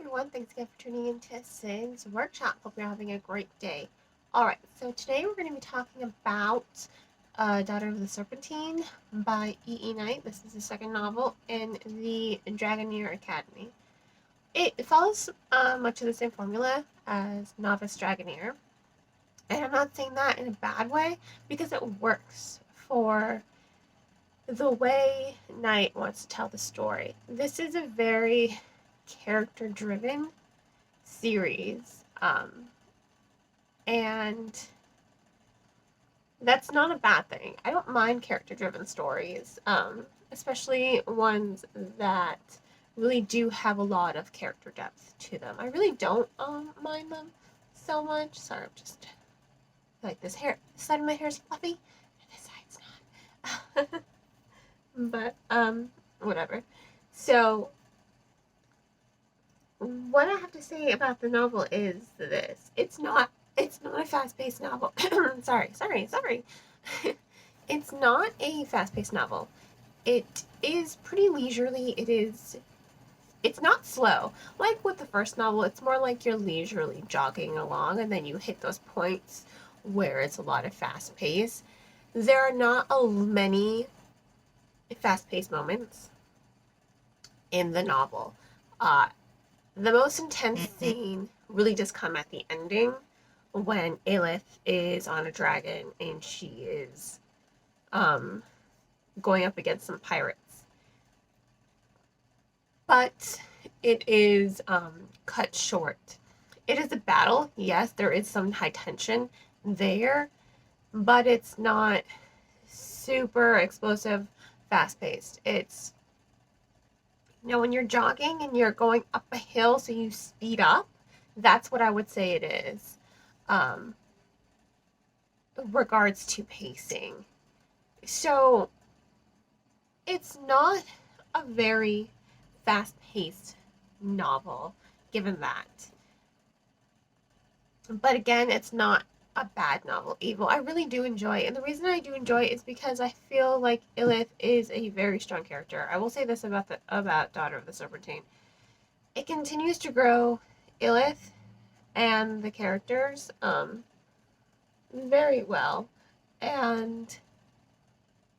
everyone. Thanks again for tuning in to Sin's Workshop. Hope you're having a great day. Alright, so today we're going to be talking about Daughter of the Serpentine by E.E. Knight. This is the second novel in the Dragoneer Academy. It follows much of the same formula as Novice Dragoneer. And I'm not saying that in a bad way because it works for the way Knight wants to tell the story. This is a very character-driven series, and that's not a bad thing. I don't mind character-driven stories, especially ones that really do have a lot of character depth to them. I really don't mind them so much. Sorry, I'm just like this side of my hair is fluffy, and this side's not. But whatever. So what I have to say about the novel is this. It's not a fast-paced novel. sorry. It's not a fast-paced novel. It is pretty leisurely. It's not slow. Like with the first novel, it's more like you're leisurely jogging along and then you hit those points where it's a lot of fast pace. There are not many fast-paced moments in the novel. The most intense scene really does come at the ending when Aelith is on a dragon and she is going up against some pirates. But it is cut short. It is a battle, yes, there is some high tension there, but it's not super explosive, fast-paced. It's when you're jogging and you're going up a hill, so you speed up, that's what I would say it is. Regards to pacing. So it's not a very fast-paced novel, given that. But again, it's not a bad novel either. I really do enjoy it. And the reason I do enjoy it is because I feel like Aelith is a very strong character. I will say this about Daughter of the Serpentine. It continues to grow Aelith and the characters very well. And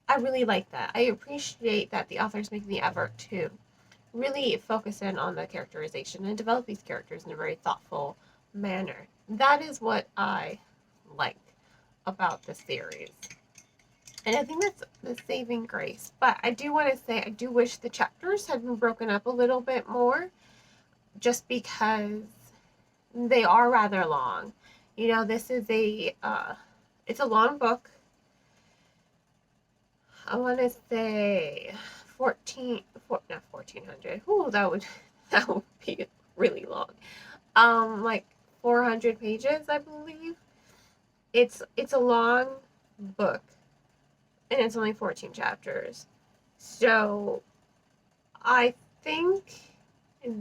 I really like that. I appreciate that the author's making the effort to really focus in on the characterization and develop these characters in a very thoughtful manner. That is what I like about the series. And I think that's the saving grace. But I do want to say, I do wish the chapters had been broken up a little bit more, just because they are rather long. This is it's a long book. I want to say not 1400. Ooh, that would be really long. Like 400 pages, I believe. It's a long book, and it's only 14 chapters. So I think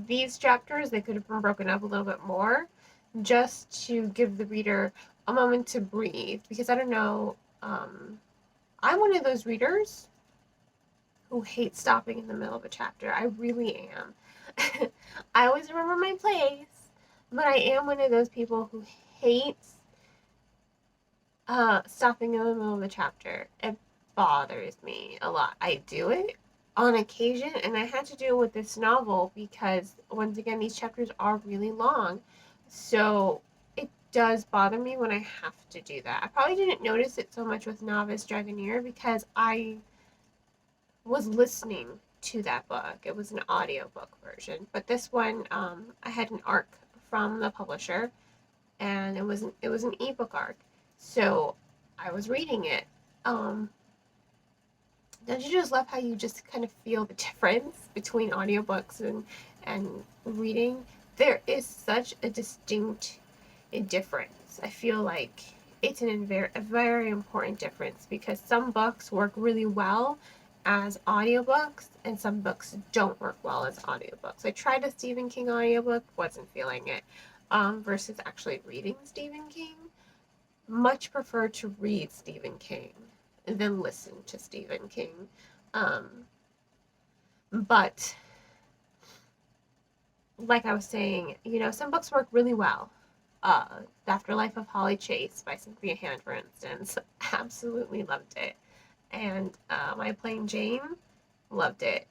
these chapters, they could have been broken up a little bit more, just to give the reader a moment to breathe. Because I don't know, I'm one of those readers who hate stopping in the middle of a chapter. I really am. I always remember my place, but I am one of those people who hates stopping in the middle of a chapter. It bothers me a lot. I do it on occasion, and I had to do it with this novel because, once again, these chapters are really long. So it does bother me when I have to do that. I probably didn't notice it so much with Novice Dragoneer because I was listening to that book. It was an audiobook version. But this one, I had an ARC from the publisher, and it was an ebook ARC. So I was reading it. Don't you just love how you just kind of feel the difference between audiobooks and reading? There is such a distinct difference. I feel like it's a very important difference because some books work really well as audiobooks and some books don't work well as audiobooks. I tried a Stephen King audiobook, wasn't feeling it, versus actually reading Stephen King. Much prefer to read Stephen King than listen to Stephen King. But like I was saying, some books work really well. The Afterlife of Holly Chase by Cynthia Hand, for instance, absolutely loved it. And My Plain Jane, loved it.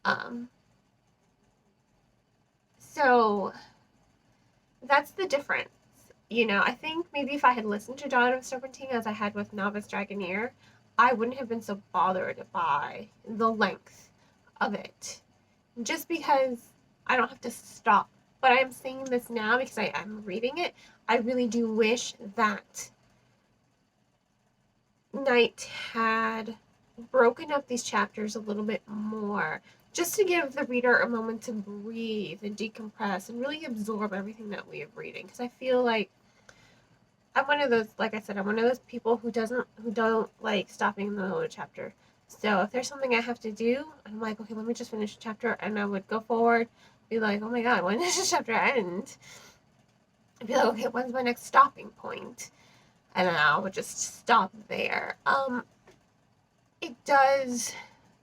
Um, so that's the difference. I think maybe if I had listened to Dawn of Serpentine as I had with Novice Dragoneer, I wouldn't have been so bothered by the length of it. Just because I don't have to stop. But I'm saying this now because I'm reading it. I really do wish that Knight had broken up these chapters a little bit more, just to give the reader a moment to breathe and decompress and really absorb everything that we are reading. Because I feel like I'm one of those, like I said, I'm one of those people who don't like stopping in the middle of a chapter. So if there's something I have to do, I'm like, okay, let me just finish the chapter, and I would go forward, be like, oh my god, when does this chapter end? I'd be like, okay, when's my next stopping point? And then I would just stop there. It does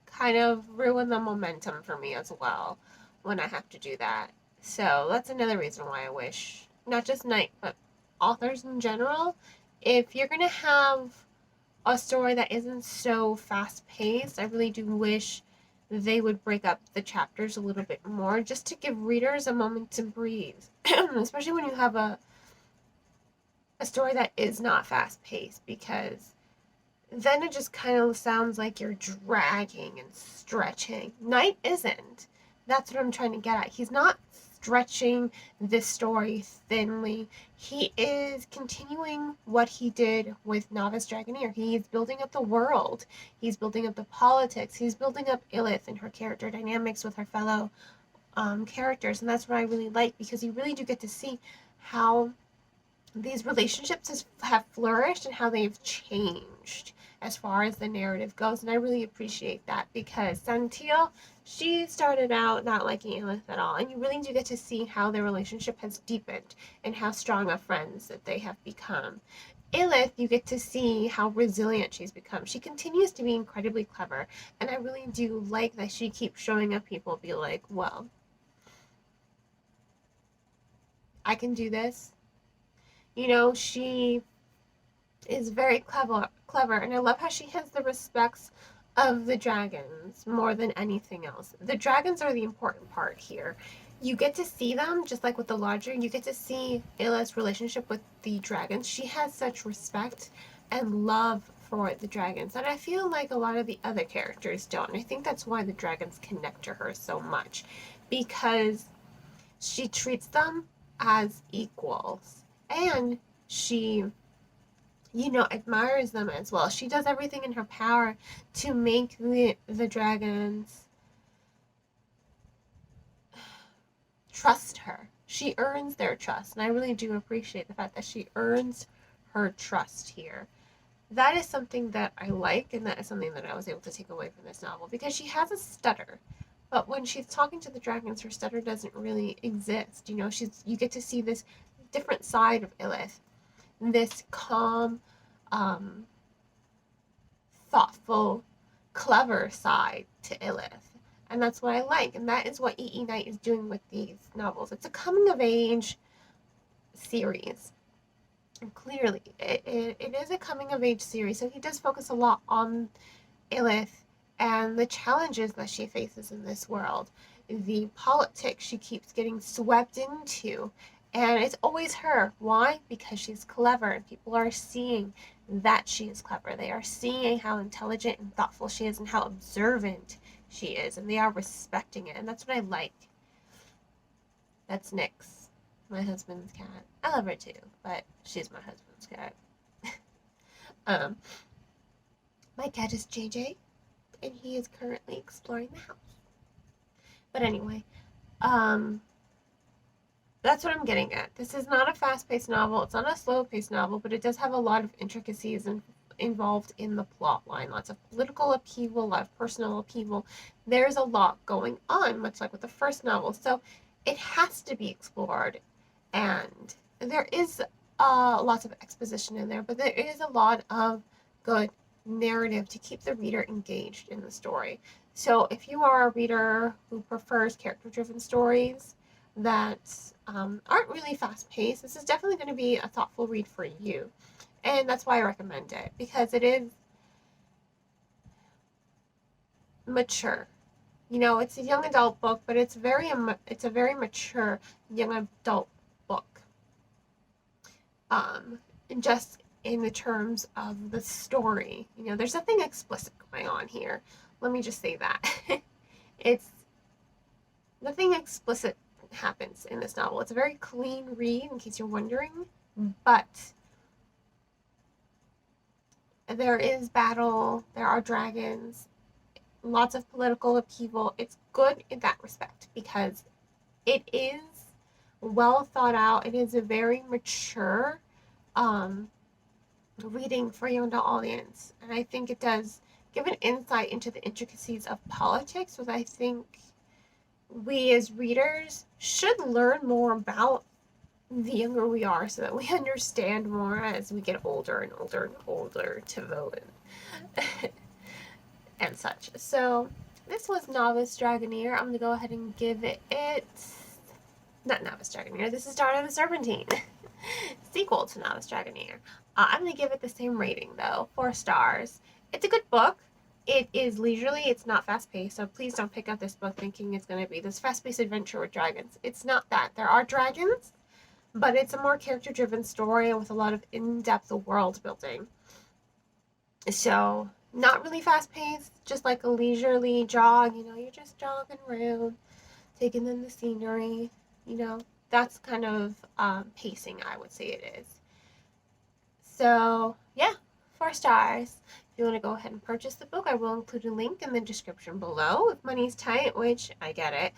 kind of ruin the momentum for me as well when I have to do that. So that's another reason why I wish, not just Knight, but authors in general, if you're going to have a story that isn't so fast paced, I really do wish they would break up the chapters a little bit more just to give readers a moment to breathe. Especially when you have a story that is not fast paced, because then it just kind of sounds like you're dragging and stretching. Knight isn't. That's what I'm trying to get at. He's not stretching this story thinly. He is continuing what he did with Novice Dragoneer. He's building up the world. He's building up the politics. He's building up Illith and her character dynamics with her fellow characters. And that's what I really like, because you really do get to see how these relationships have flourished and how they've changed as far as the narrative goes. And I really appreciate that, because Santil, she started out not liking Elith at all. And you really do get to see how their relationship has deepened and how strong of friends that they have become. Elith, you get to see how resilient she's become. She continues to be incredibly clever. And I really do like that she keeps showing up people be like, well, I can do this. She is very clever, and I love how she has the respects of the dragons more than anything else. The dragons are the important part here. You get to see them, just like with the lodger, you get to see Ayla's relationship with the dragons. She has such respect and love for the dragons, and I feel like a lot of the other characters don't. And I think that's why the dragons connect to her so much, because she treats them as equals, and she admires them as well. She does everything in her power to make the dragons trust her. She earns their trust, and I really do appreciate the fact that she earns her trust here. That is something that I like, and that is something that I was able to take away from this novel, because she has a stutter. But when she's talking to the dragons, her stutter doesn't really exist. You get to see this different side of Illith, this calm, thoughtful, clever side to Illith. And that's what I like. And that is what E.E. Knight is doing with these novels. It's a coming of age series. And clearly, it is a coming of age series. So he does focus a lot on Illith and the challenges that she faces in this world, the politics she keeps getting swept into. And it's always her. Why? Because she's clever, and people are seeing that she is clever. They are seeing how intelligent and thoughtful she is and how observant she is, and they are respecting it. And that's what I like. That's Nyx, my husband's cat. I love her too, but she's my husband's cat. My cat is JJ, and he is currently exploring the house. But anyway, that's what I'm getting at. This is not a fast-paced novel. It's not a slow-paced novel, but it does have a lot of intricacies involved in the plot line. Lots of political upheaval, a lot of personal upheaval. There's a lot going on, much like with the first novel. So it has to be explored. And there is lots of exposition in there, but there is a lot of good narrative to keep the reader engaged in the story. So if you are a reader who prefers character-driven stories that aren't really fast-paced, this is definitely going to be a thoughtful read for you. And that's why I recommend it, because it is mature. You know, it's a young adult book, but it's a very mature young adult book. Um, just in the terms of the story, you know, there's nothing explicit going on here. Let me just say that. It's nothing explicit happens in this novel. It's a very clean read, in case you're wondering, but there is battle, there are dragons, lots of political upheaval. It's good in that respect because it is well thought out. It is a very mature reading for a young adult audience, and I think it does give an insight into the intricacies of politics, which I think we as readers should learn more about the younger we are so that we understand more as we get older and older and older to vote and such. So this was Novice Dragoneer. I'm going to go ahead and give it not Novice Dragoneer. This is Dawn of the Serpentine. Sequel to Novice Dragoneer. I'm going to give it the same rating though, 4 stars. It's a good book. It is leisurely, it's not fast-paced, so please don't pick up this book thinking it's going to be this fast-paced adventure with dragons. It's not that. There are dragons, but it's a more character-driven story with a lot of in-depth world building. So, not really fast-paced, just like a leisurely jog, you know, you're just jogging around, taking in the scenery, you know. That's kind of pacing, I would say it is. So, yeah, 4 stars. If you want to go ahead and purchase the book, I will include a link in the description below. If money's tight, which I get it,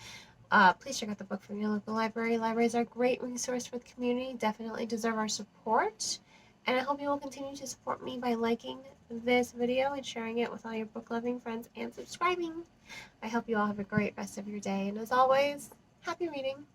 please check out the book from your local library. Libraries are a great resource for the community, definitely deserve our support. And I hope you will continue to support me by liking this video and sharing it with all your book-loving friends and subscribing. I hope you all have a great rest of your day. And as always, happy reading.